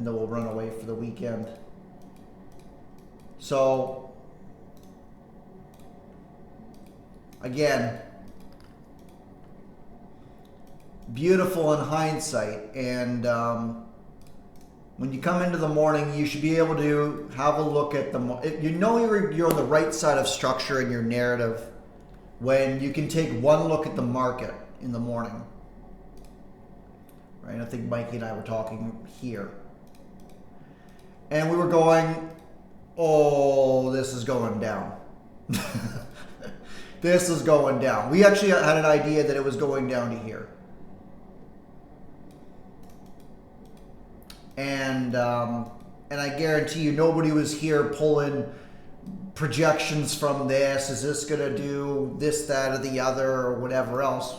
then we'll run away for the weekend. So, again, beautiful in hindsight, and when you come into the morning, you should be able to have a look at you're on the right side of structure in your narrative when you can take one look at the market in the morning. Right? I think Mikey and I were talking here. And we were going, oh, this is going down. This is going down. We actually had an idea that it was going down to here. And I guarantee you nobody was here pulling projections from this. Is this going to do this, that, or the other, or whatever else?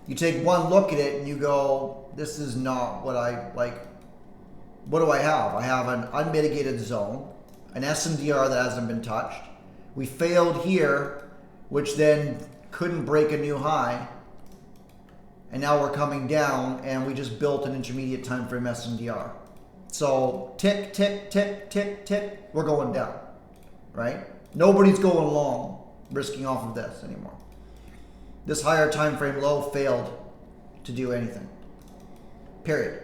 You take one look at it and you go, this is not what I like. What do I have? I have an unmitigated zone, an SMDR that hasn't been touched. We failed here, which then couldn't break a new high. And now we're coming down, and we just built an intermediate time frame SMDR. So tick, tick, tick, tick, tick, we're going down, right? Nobody's going long, risking off of this anymore. This higher time frame low failed to do anything, period.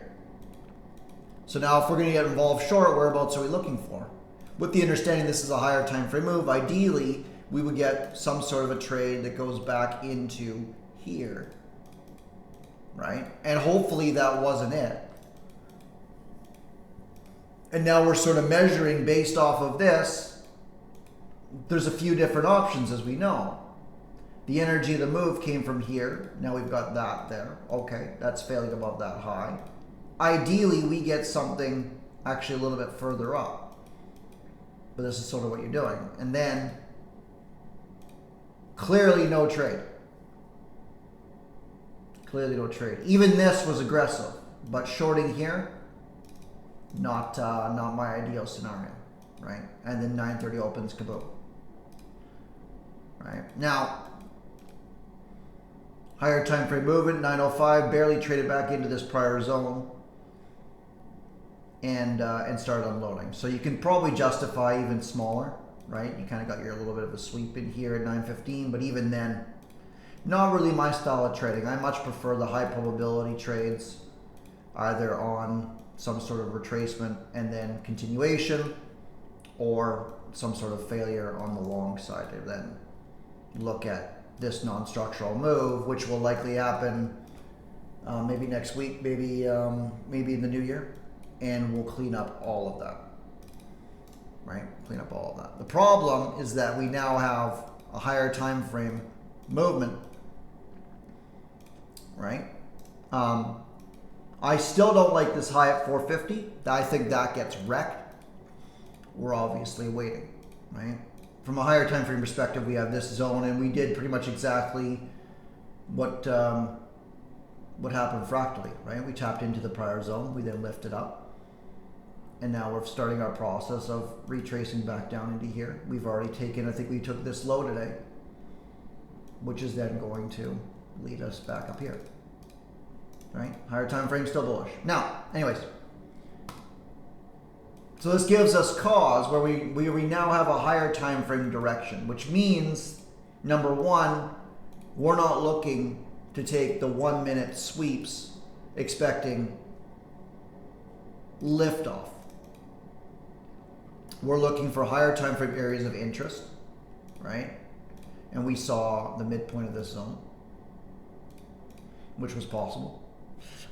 So now if we're going to get involved short, whereabouts are we looking for? With the understanding this is a higher time frame move, ideally we would get some sort of a trade that goes back into here. Right? And hopefully that wasn't it. And now we're sort of measuring based off of this. There's a few different options, as we know. The energy of the move came from here. Now we've got that there. Okay, that's failing above that high. Ideally, we get something actually a little bit further up. But this is sort of what you're doing. And then, clearly no trade. Clearly no trade. Even this was aggressive, but shorting here, not my ideal scenario, right? And then 9:30 opens, kaboom. Right now, higher time frame movement, 9:05, barely traded back into this prior zone, and started unloading. So you can probably justify even smaller, right? You kind of got your little bit of a sweep in here at 9:15, but even then, not really my style of trading. I much prefer the high probability trades, either on some sort of retracement and then continuation, or some sort of failure on the long side, and then look at this non-structural move, which will likely happen maybe next week, maybe in the new year, and we'll clean up all of that. Right? Clean up all of that. The problem is that we now have a higher time frame movement. Right? I still don't like this high at 450. I think that gets wrecked. We're obviously waiting, right? From a higher time frame perspective, we have this zone, and we did pretty much exactly what happened fractally, right? We tapped into the prior zone, we then lifted up, and now we're starting our process of retracing back down into here. We've already taken, I think we took this low today, which is then going to lead us back up here, right? Higher time frame, still bullish. Now, anyways, so this gives us cause where we now have a higher time frame direction, which means, number one, we're not looking to take the 1 minute sweeps expecting liftoff. We're looking for higher time frame areas of interest, right? And we saw the midpoint of this zone, which was possible.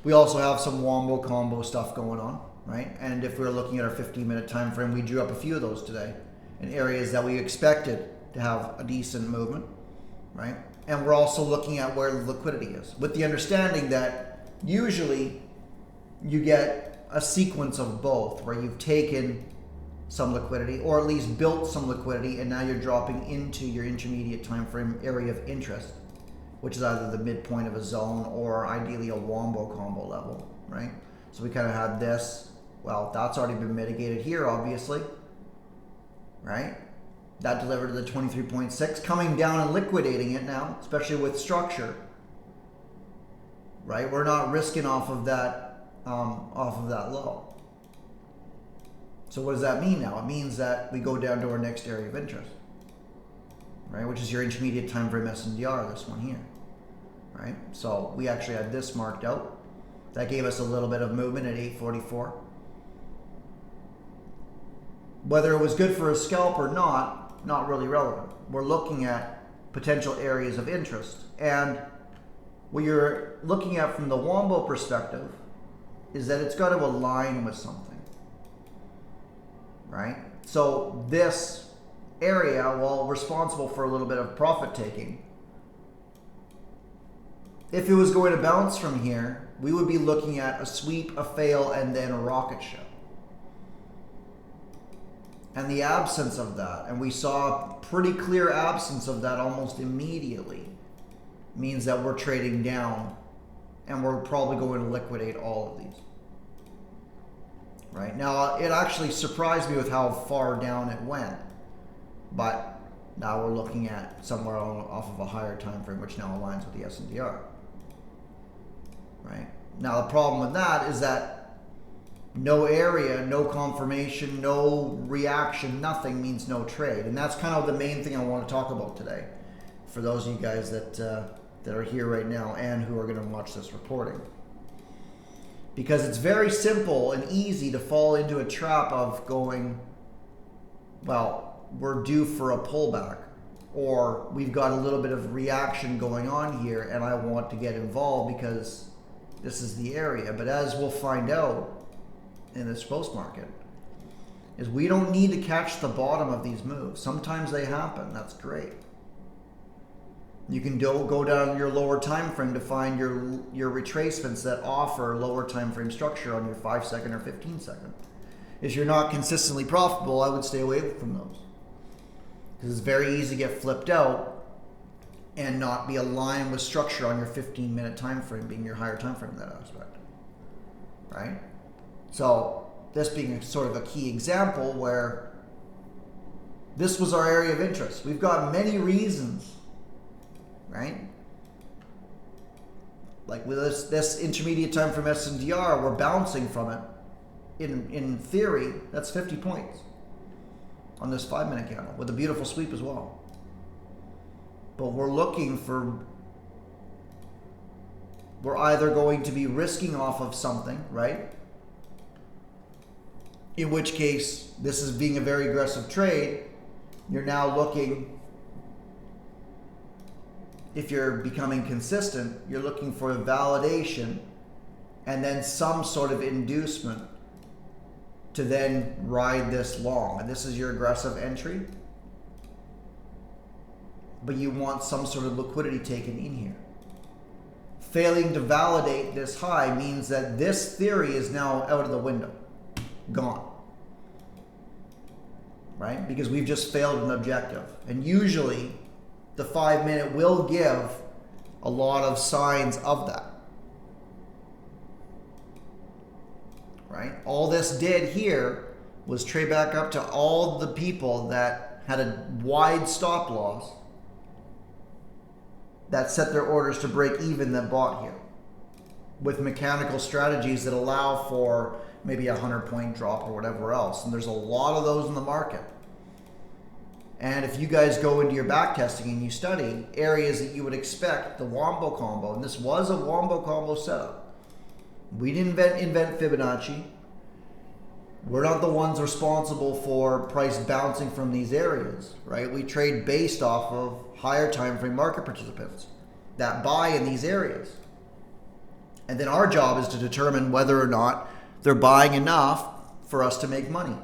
We also have some wombo combo stuff going on, right? And if we're looking at our 15-minute time frame, we drew up a few of those today in areas that we expected to have a decent movement, right? And we're also looking at where the liquidity is, with the understanding that usually you get a sequence of both, where you've taken some liquidity, or at least built some liquidity, and now you're dropping into your intermediate time frame area of interest, which is either the midpoint of a zone or ideally a wombo combo level, right? So we kind of had this. Well, that's already been mitigated here, obviously, right? That delivered to the 23.6, coming down and liquidating it now, especially with structure, right? We're not risking off of that low, So what does that mean now? It means that we go down to our next area of interest, right? Which is your intermediate time frame SNDR, this one here, right? So we actually had this marked out. That gave us a little bit of movement at 844. Whether it was good for a scalp or not really relevant. We're looking at potential areas of interest. And what you're looking at from the Wombo perspective is that it's got to align with something, right? So this area, while responsible for a little bit of profit taking, if it was going to bounce from here, we would be looking at a sweep, a fail, and then a rocket ship. And the absence of that, and we saw a pretty clear absence of that almost immediately, means that we're trading down and we're probably going to liquidate all of these. Right? Now, it actually surprised me with how far down it went, but now we're looking at somewhere off of a higher time frame, which now aligns with the SNDR. Right? Now, the problem with that is that no area, no confirmation, no reaction, nothing means no trade. And that's kind of the main thing I want to talk about today for those of you guys that are here right now and who are going to watch this recording. Because it's very simple and easy to fall into a trap of going, well, we're due for a pullback, or we've got a little bit of reaction going on here and I want to get involved because this is the area. But as we'll find out in this post market, is we don't need to catch the bottom of these moves. Sometimes they happen. That's great. You can go down your lower time frame to find your retracements that offer lower time frame structure on your 5 second or 15 second. If you're not consistently profitable, I would stay away from those, because it's very easy to get flipped out and not be aligned with structure on your 15-minute time frame being your higher time frame in that aspect, right? So this being sort of a key example where this was our area of interest. We've got many reasons, right? Like with this intermediate time from SNDR, we're bouncing from it. In theory, that's 50 points on this 5-minute candle with a beautiful sweep as well. But we're either going to be risking off of something, right? In which case, this is being a very aggressive trade. You're now looking, if you're becoming consistent, you're looking for a validation and then some sort of inducement to then ride this long. And this is your aggressive entry, but you want some sort of liquidity taken in here. Failing to validate this high means that this theory is now out of the window. Gone, right? Because we've just failed an objective. And usually the 5-minute will give a lot of signs of that, right? All this did here was trade back up to all the people that had a wide stop loss that set their orders to break even that bought here with mechanical strategies that allow for maybe a 100-point drop or whatever else. And there's a lot of those in the market. And if you guys go into your back testing and you study areas that you would expect the Wombo combo, and this was a Wombo combo setup. We didn't invent Fibonacci. We're not the ones responsible for price bouncing from these areas, right? We trade based off of higher time frame market participants that buy in these areas. And then our job is to determine whether or not they're buying enough for us to make money.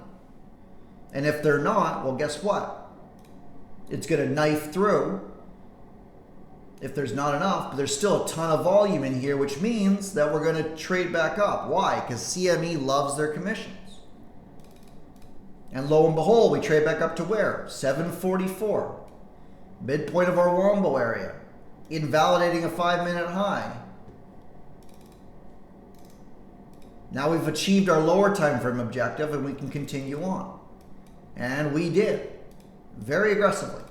And if they're not, well, guess what? It's going to knife through if there's not enough, but there's still a ton of volume in here, which means that we're going to trade back up. Why? Because CME loves their commissions. And lo and behold, we trade back up to where? 744. Midpoint of our Wombo area. Invalidating a 5-minute high. Now we've achieved our lower time frame objective and we can continue on. And we did. Very aggressively.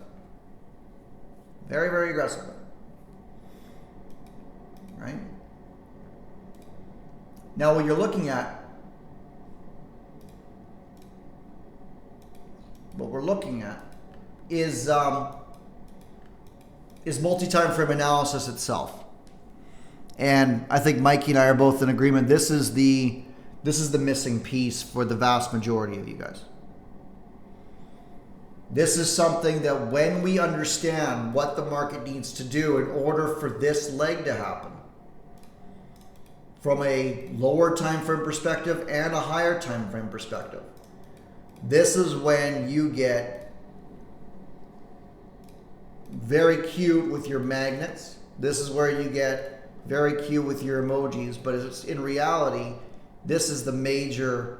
Very, very aggressively. Right? Now what you're looking at what we're looking at is multi-time frame analysis itself. And I think Mikey and I are both in agreement. This is the missing piece for the vast majority of you guys. This is something that when we understand what the market needs to do in order for this leg to happen, from a lower time frame perspective and a higher time frame perspective, this is when you get very cute with your magnets. This is where you get very cute with your emojis, but it's, in reality, this is the major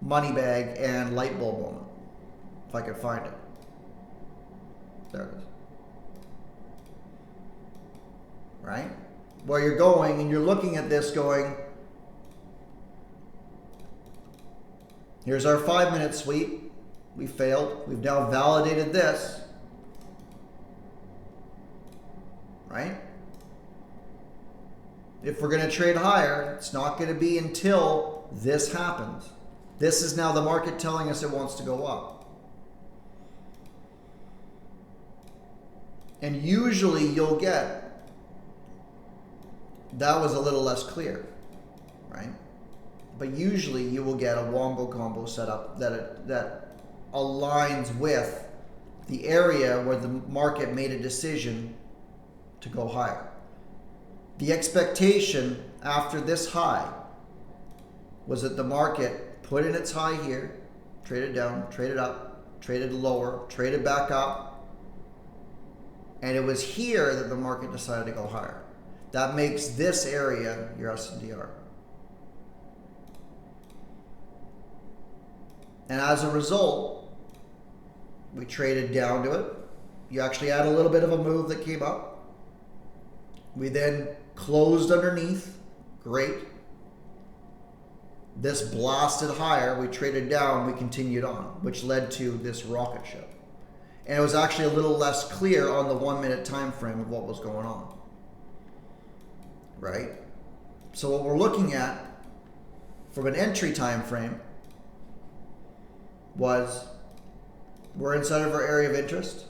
money bag and light bulb moment. If I could find it. There it is. Right? Where you're going and you're looking at this going, here's our 5-minute sweep. We failed. We've now validated this. Right? If we're going to trade higher, it's not going to be until this happens. This is now the market telling us it wants to go up. And usually you'll get, that was a little less clear, right? But usually you will get a wombo combo setup that aligns with the area where the market made a decision to go higher. The expectation after this high was that the market put in its high here, traded down, traded up, traded lower, traded back up, and it was here that the market decided to go higher. That makes this area your S&DR. And as a result, we traded down to it. You actually had a little bit of a move that came up. We then closed underneath. Great. This blasted higher. We traded down. We continued on, which led to this rocket ship. And it was actually a little less clear on the 1-minute time frame of what was going on. Right? So what we're looking at from an entry time frame was we're inside of our area of interest.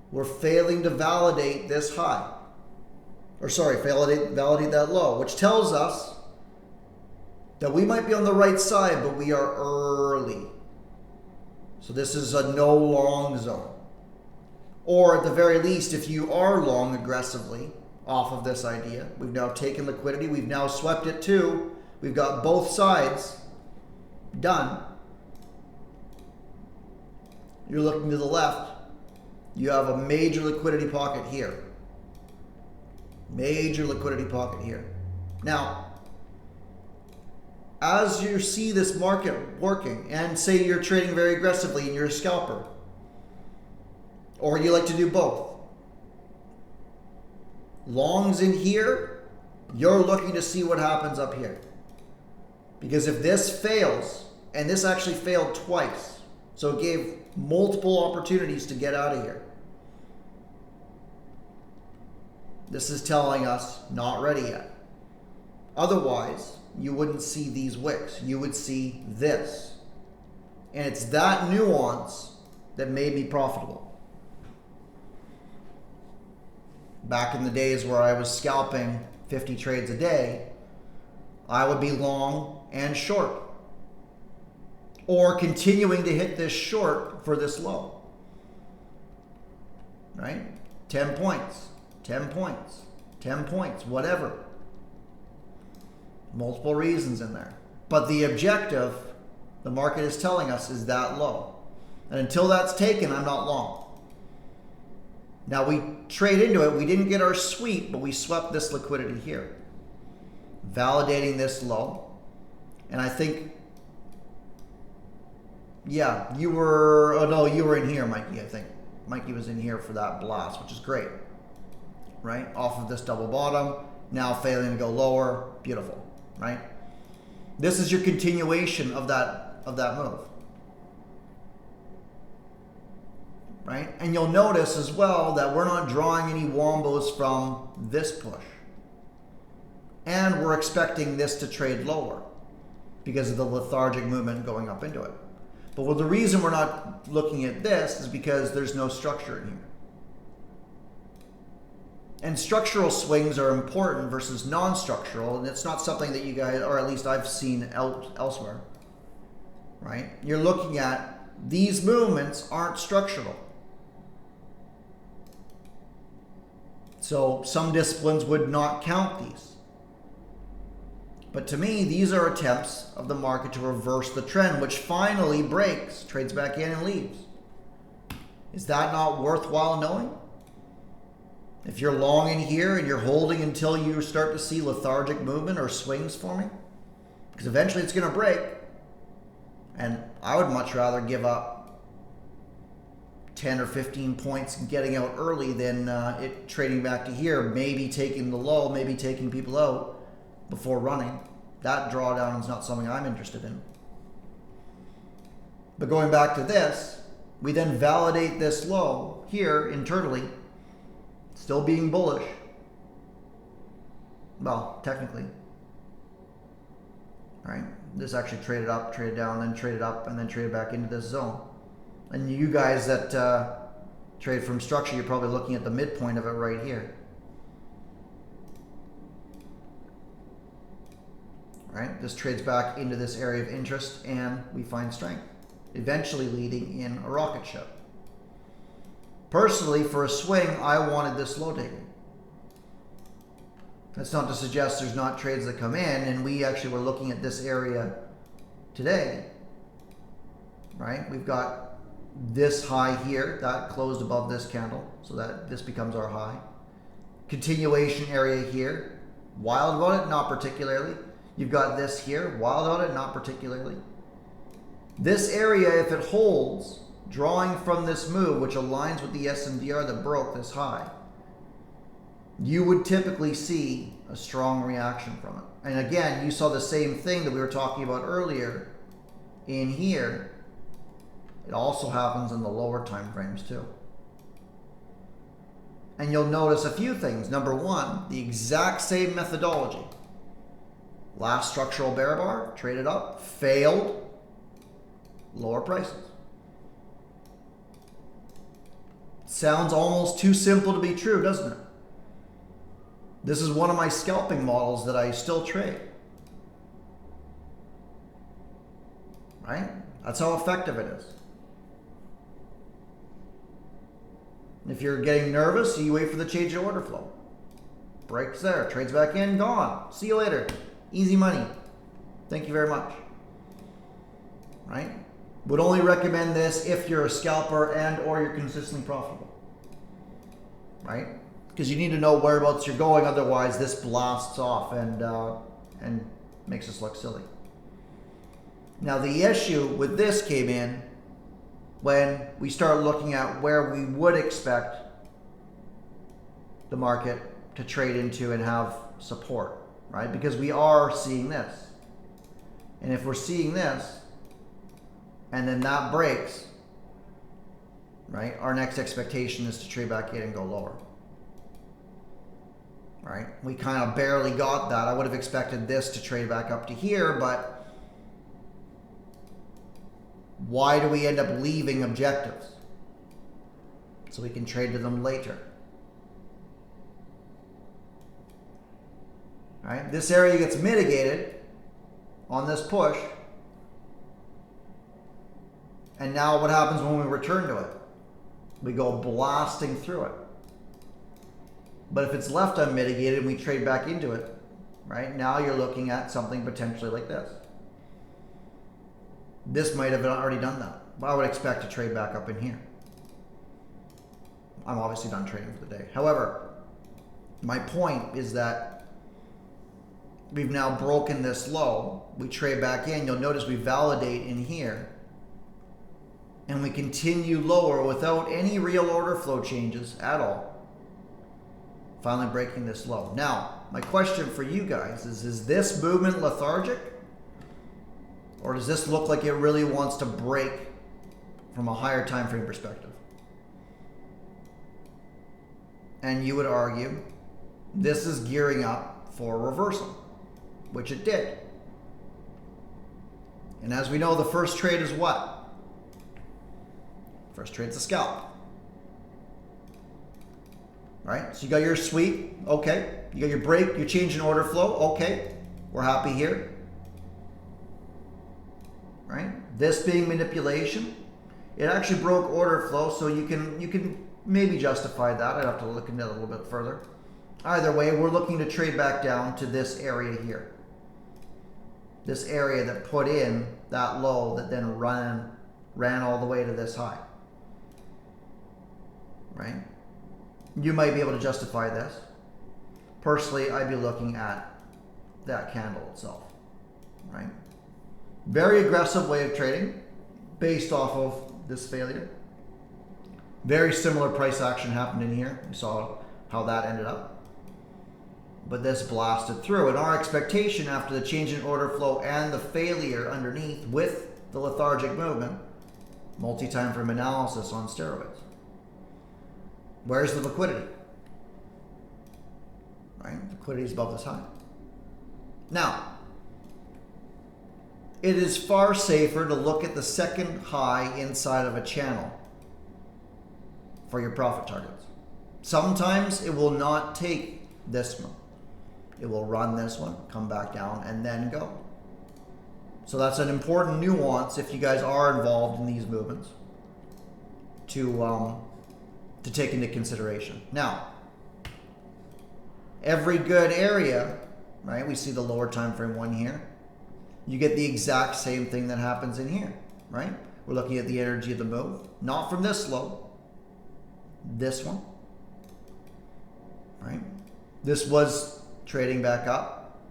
We're failing to validate this high. Or sorry, validate that low, which tells us that we might be on the right side, but we are early. So this is a no long zone. Or at the very least, if you are long aggressively off of this idea, we've now taken liquidity, we've now swept it too, we've got both sides done. You're looking to the left, you have a major liquidity pocket here. Major liquidity pocket here. Now, as you see this market working, and say you're trading very aggressively and you're a scalper, or you like to do both, longs in here, you're looking to see what happens up here. Because if this fails, and this actually failed twice, so it gave multiple opportunities to get out of here. This is telling us not ready yet. Otherwise, you wouldn't see these wicks. You would see this. And it's that nuance that made me profitable. Back in the days where I was scalping 50 trades a day, I would be long and short. Or continuing to hit this short for this low. Right? 10 points, 10 points, 10 points, whatever. Multiple reasons in there. But the objective, the market is telling us, is that low. And until that's taken, I'm not long. Now we trade into it. We didn't get our sweep, but we swept this liquidity here. Validating this low. And I think, yeah, you were, oh no, you were in here, Mikey, I think. Mikey was in here for that blast, which is great. Right? Off of this double bottom, now failing to go lower. Beautiful. Right? This is your continuation of that move. Right? And you'll notice as well that we're not drawing any wombos from this push. And we're expecting this to trade lower because of the lethargic movement going up into it. But the reason we're not looking at this is because there's no structure in here. And structural swings are important versus non-structural, and it's not something that you guys, or at least I've seen elsewhere, right? You're looking at these movements aren't structural. So some disciplines would not count these. But to me, these are attempts of the market to reverse the trend, which finally breaks, trades back in and leaves. Is that not worthwhile knowing? If you're long in here and you're holding until you start to see lethargic movement or swings forming, because eventually it's going to break. And I would much rather give up 10 or 15 points and getting out early than it trading back to here, maybe taking the low, maybe taking people out before running. That drawdown is not something I'm interested in. But going back to this, we then validate this low here internally, still being bullish. Well, technically. Right? This actually traded up, traded down, then traded up, and then traded back into this zone. And you guys that trade from structure, you're probably looking at the midpoint of it right here. Right? This trades back into this area of interest, and we find strength, eventually leading in a rocket ship. Personally, for a swing, I wanted this low taken. That's not to suggest there's not trades that come in, and we actually were looking at this area today, right? We've got this high here that closed above this candle, so that this becomes our high. Continuation area here, wild about it, not particularly. You've got this here, wild about it, not particularly. This area, if it holds, drawing from this move, which aligns with the SMDR that broke this high, you would typically see a strong reaction from it. And again, you saw the same thing that we were talking about earlier in here. It also happens in the lower time frames too. And you'll notice a few things. Number one, the exact same methodology. Last structural bear bar, traded up, failed, lower prices. Sounds almost too simple to be true, doesn't it? This is one of my scalping models that I still trade. Right? That's how effective it is. If you're getting nervous, you wait for the change in order flow. Breaks there, trades back in, gone. See you later. Easy money. Thank you very much. Right? Would only recommend this if you're a scalper and or you're consistently profitable. Right? Because you need to know whereabouts you're going, otherwise this blasts off and makes us look silly. Now the issue with this came in when we start looking at where we would expect the market to trade into and have support, right? Because we are seeing this. And if we're seeing this, and then that breaks, right? Our next expectation is to trade back in and go lower. Right? We kind of barely got that. I would have expected this to trade back up to here, but why do we end up leaving objectives? So we can trade to them later. Right? This area gets mitigated on this push. And now what happens when we return to it? We go blasting through it. But if it's left unmitigated and we trade back into it, right, now you're looking at something potentially like this. This might have already done that, but I would expect to trade back up in here. I'm obviously done trading for the day. However, my point is that we've now broken this low. We trade back in. You'll notice we validate in here. And we continue lower without any real order flow changes at all. Finally breaking this low. Now, my question for you guys is this movement lethargic? Or does this look like it really wants to break from a higher time frame perspective? And you would argue this is gearing up for a reversal, which it did. And as we know, the first trade is what? First trade's a scalp. Right? So you got your sweep, okay. You got your break, your change in order flow, okay. We're happy here. Right? This being manipulation, it actually broke order flow, so you can maybe justify that. I'd have to look into it a little bit further. Either way, we're looking to trade back down to this area here. This area that put in that low that then ran all the way to this high. Right? You might be able to justify this. Personally, I'd be looking at that candle itself. Right? Very aggressive way of trading based off of this failure. Very similar price action happened in here. You saw how that ended up. But this blasted through. And our expectation after the change in order flow and the failure underneath with the lethargic movement, multi-time frame analysis on steroids. Where's the liquidity? Right? Liquidity is above this high. Now, it is far safer to look at the second high inside of a channel for your profit targets. Sometimes it will not take this one. It will run this one, come back down, and then go. So that's an important nuance if you guys are involved in these movements to take into consideration. Now, every good area, right? We see the lower time frame one here. You get the exact same thing that happens in here, right? We're looking at the energy of the move, not from this low, this one, right? This was trading back up,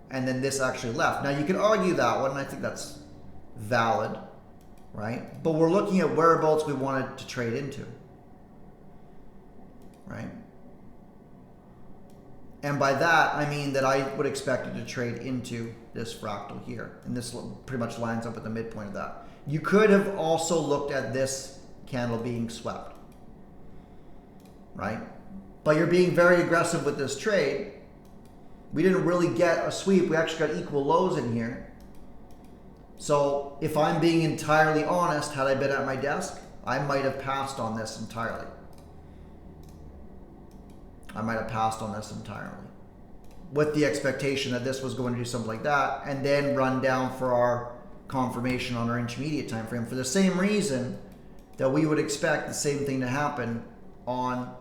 and then this actually left. Now you can argue that one, and I think that's valid, right? But we're looking at whereabouts we wanted to trade into, right? And by that, I mean that I would expect it to trade into this fractal here. And this pretty much lines up at the midpoint of that. You could have also looked at this candle being swept, right? But you're being very aggressive with this trade. We didn't really get a sweep. We actually got equal lows in here. So if I'm being entirely honest, had I been at my desk, I might have passed on this entirely. I might have passed on this entirely with the expectation that this was going to do something like that and then run down for our confirmation on our intermediate time frame for the same reason that we would expect the same thing to happen on,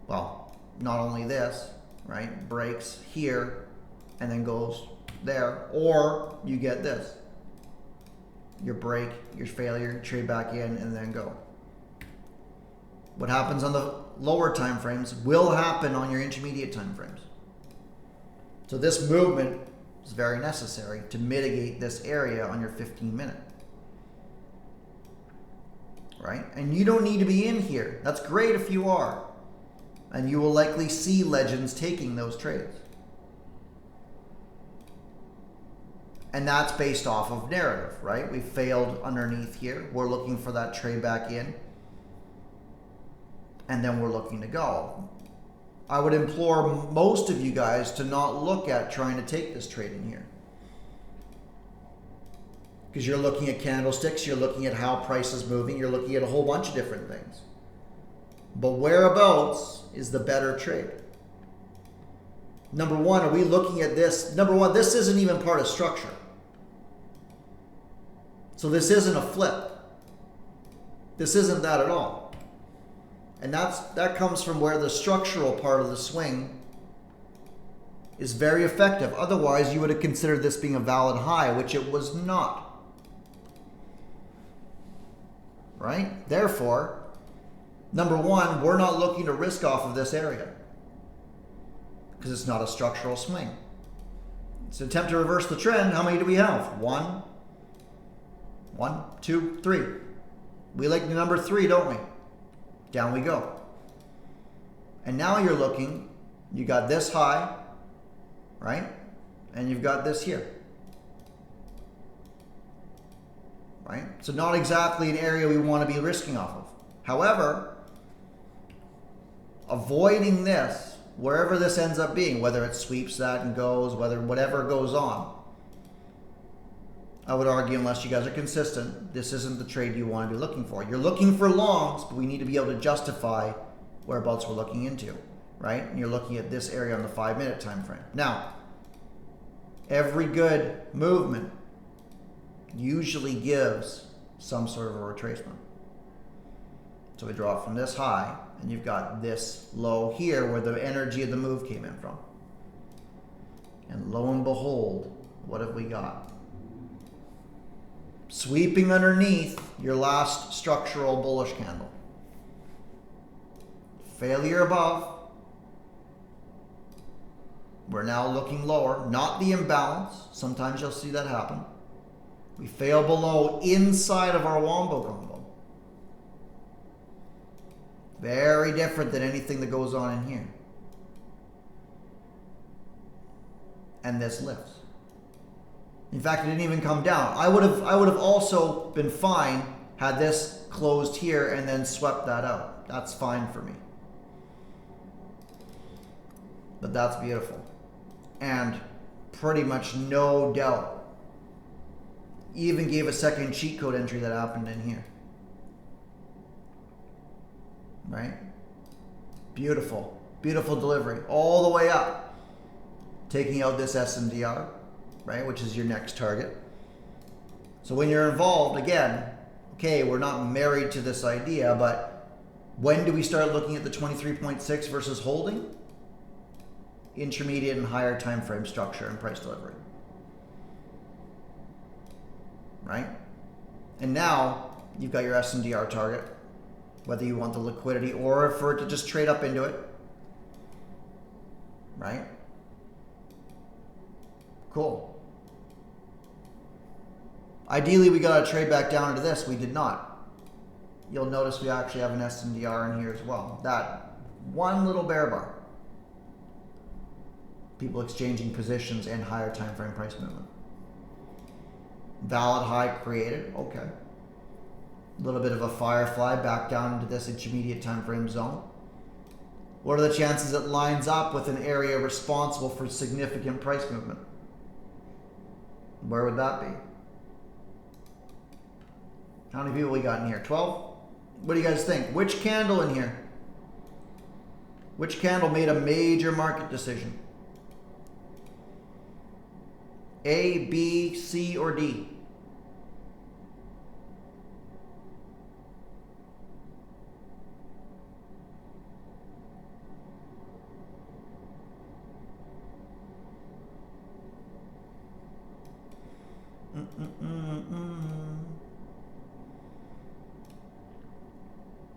well, not only this, right? Breaks here and then goes there, or you get this. Your break, your failure, trade back in and then go. What happens on the lower time frames will happen on your intermediate time frames. So this movement is very necessary to mitigate this area on your 15-minute. Right? And you don't need to be in here. That's great if you are. And you will likely see legends taking those trades. And that's based off of narrative, right? We failed underneath here. We're looking for that trade back in. And then we're looking to go. I would implore most of you guys to not look at trying to take this trade in here. Because you're looking at candlesticks, you're looking at how price is moving, you're looking at a whole bunch of different things. But whereabouts is the better trade? Number one, are we looking at this? Number one, this isn't even part of structure. So this isn't a flip. This isn't that at all. And that comes from where the structural part of the swing is very effective. Otherwise, you would have considered this being a valid high, which it was not. Right? Therefore, number one, we're not looking to risk off of this area because it's not a structural swing. It's an attempt to reverse the trend. How many do we have? One, two, three. We like the number 3, don't we? Down we go. And now you're looking, you got this high, right? And you've got this here. Right? So not exactly an area we want to be risking off of. However, avoiding this, wherever this ends up being, whether it sweeps that and goes, whatever goes on, I would argue, unless you guys are consistent, this isn't the trade you want to be looking for. You're looking for longs, but we need to be able to justify whereabouts we're looking into, right? And you're looking at this area on the 5-minute time frame. Now, every good movement usually gives some sort of a retracement. So we draw it from this high, and you've got this low here where the energy of the move came in from. And lo and behold, what have we got? Sweeping underneath your last structural bullish candle. Failure above. We're now looking lower, not the imbalance. Sometimes you'll see that happen. We fail below inside of our wombo combo. Very different than anything that goes on in here. And this lifts. In fact, it didn't even come down. I would have also been fine had this closed here and then swept that out. That's fine for me. But that's beautiful. And pretty much no doubt. Even gave a second cheat code entry that happened in here. Right? Beautiful. Beautiful delivery. All the way up. Taking out this SMDR, right? Which is your next target. So when you're involved, again, okay, we're not married to this idea, but when do we start looking at the 23.6 versus holding? Intermediate and higher time frame structure and price delivery. Right? And now you've got your SMDR target, whether you want the liquidity or for it to just trade up into it. Right? Cool. Ideally, we got to trade back down into this. We did not. You'll notice we actually have an SMDR in here as well. That one little bear bar. People exchanging positions and higher time frame price movement. Valid high created. Okay. A little bit of a firefly back down into this intermediate time frame zone. What are the chances it lines up with an area responsible for significant price movement? Where would that be? How many people we got in here? 12? What do you guys think? Which candle in here? Which candle made a major market decision? A, B, C, or D?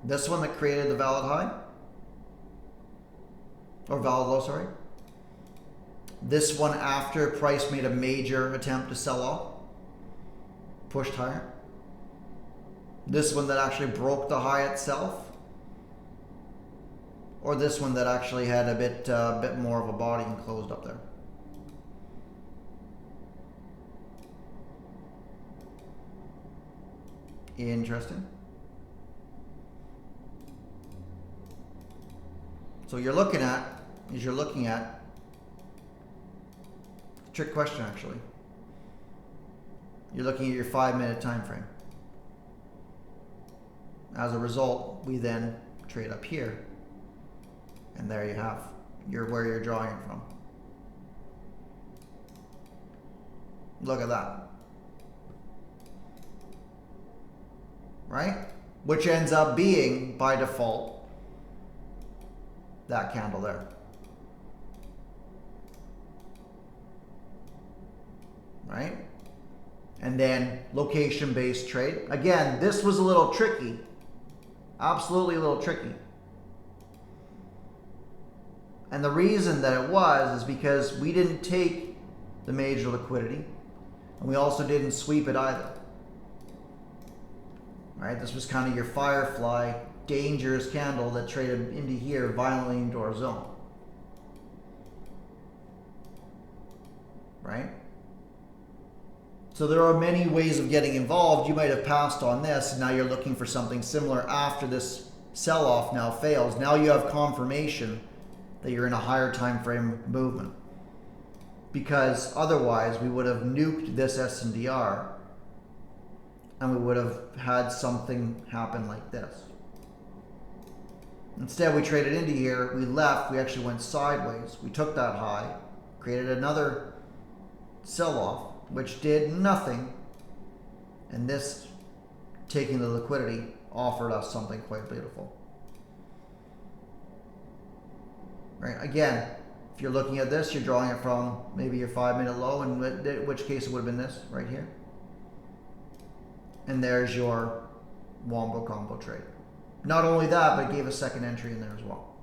This one that created the valid high? Or valid low, sorry. This one after price made a major attempt to sell off. Pushed higher. This one that actually broke the high itself. Or this one that actually had a bit more of a body and closed up there. Interesting. So you're looking at, trick question actually. You're looking at your 5-minute time frame. As a result, we then trade up here. And there you have where you're drawing it from. Look at that. Right? Which ends up being, by default, that candle there. Right? And then location-based trade. Again, this was a little tricky. Absolutely a little tricky. And the reason that it was is because we didn't take the major liquidity, and we also didn't sweep it either. Right? This was kind of your firefly, dangerous candle that traded into here, violently into our zone. Right? So there are many ways of getting involved. You might have passed on this, and now you're looking for something similar after this sell-off now fails. Now you have confirmation that you're in a higher time frame movement. because otherwise we would have nuked this SNDR and we would have had something happen like this. Instead, we traded into here, we left, we actually went sideways. We took that high, created another sell-off, which did nothing. And this, taking the liquidity, offered us something quite beautiful. Right? Again, if you're looking at this, you're drawing it from maybe your 5-minute low, in which case it would have been this right here. And there's your wombo combo trade. Not only that, but it gave a second entry in there as well.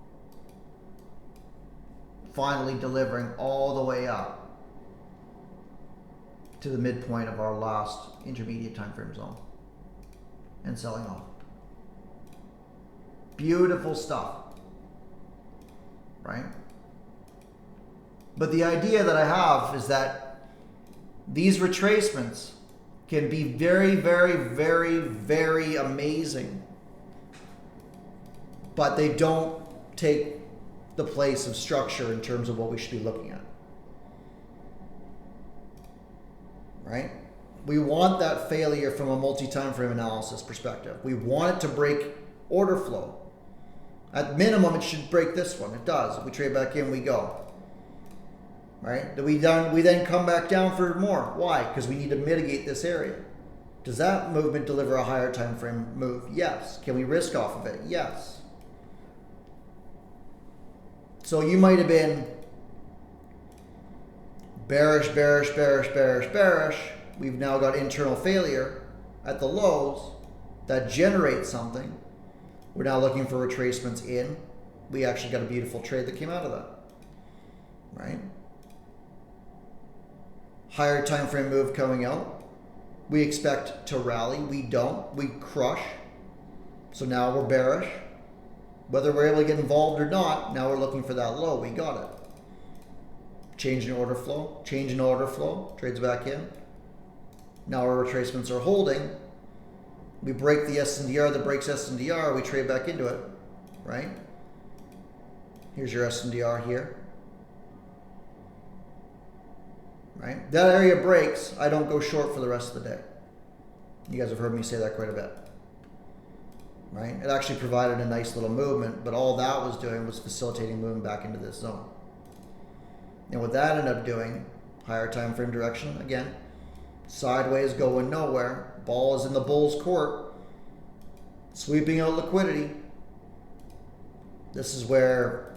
Finally delivering all the way up to the midpoint of our last intermediate time frame zone and selling off. Beautiful stuff, right? But the idea that I have is that these retracements can be very, very, very, very amazing, but they don't take the place of structure in terms of what we should be looking at. Right? We want that failure from a multi-time frame analysis perspective. We want it to break order flow. At minimum, it should break this one. It does. If we trade back in, we go. Right? We then come back down for more. Why? Because we need to mitigate this area. Does that movement deliver a higher time frame move? Yes. Can we risk off of it? Yes. So you might have been bearish, bearish, bearish, bearish, bearish. We've now got internal failure at the lows that generates something. We're now looking for retracements in. We actually got a beautiful trade that came out of that. Right? Higher time frame move coming out. We expect to rally. We don't. We crush. So now we're bearish. Whether we're able to get involved or not, now we're looking for that low. We got it. Change in order flow. Change in order flow. Trades back in. Now our retracements are holding. We break the SNDR that breaks SNDR. We trade back into it. Right? Here's your SNDR here. Right? That area breaks. I don't go short for the rest of the day. You guys have heard me say that quite a bit. Right? It actually provided a nice little movement, but all that was doing was facilitating moving back into this zone. And what that ended up doing, higher time frame direction, again, sideways going nowhere. Ball is in the bull's court, sweeping out liquidity. This is where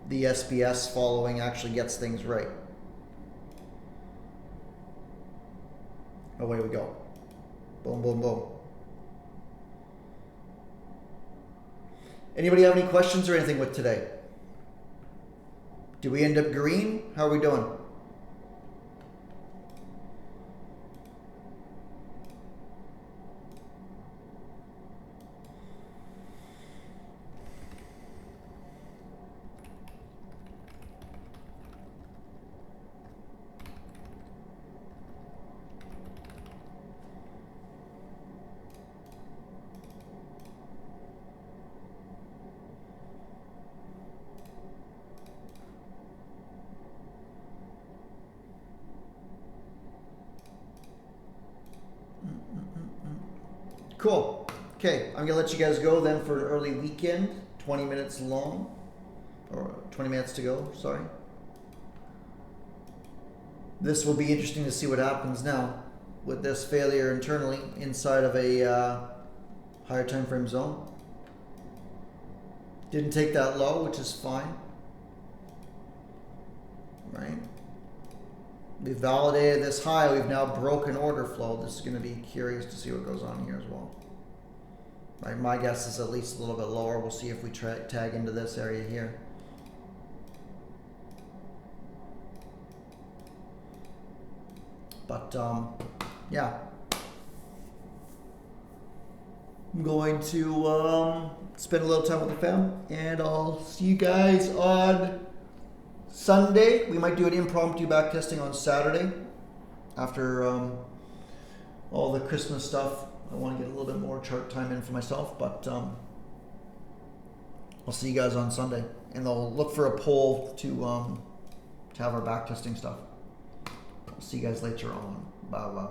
the SBS following actually gets things right. Away we go. Boom, boom, boom. Anybody have any questions or anything with today? Did we end up green? How are we doing? Cool. Okay, I'm gonna let you guys go then for an early weekend, 20 minutes long, or 20 minutes to go, sorry. This will be interesting to see what happens now with this failure internally inside of a higher time frame zone. Didn't take that low, which is fine. Right? We've validated this high. We've now broken order flow. This is going to be curious to see what goes on here as well. Right, my guess is at least a little bit lower. We'll see if we tag into this area here. But yeah, I'm going to spend a little time with the fam, and I'll see you guys on Sunday. We might do an impromptu back testing on Saturday after all the Christmas stuff. I want to get a little bit more chart time in for myself, but I'll see you guys on Sunday, and I'll look for a poll to to have our back testing stuff. I'll see you guys later on. Bye bye bye.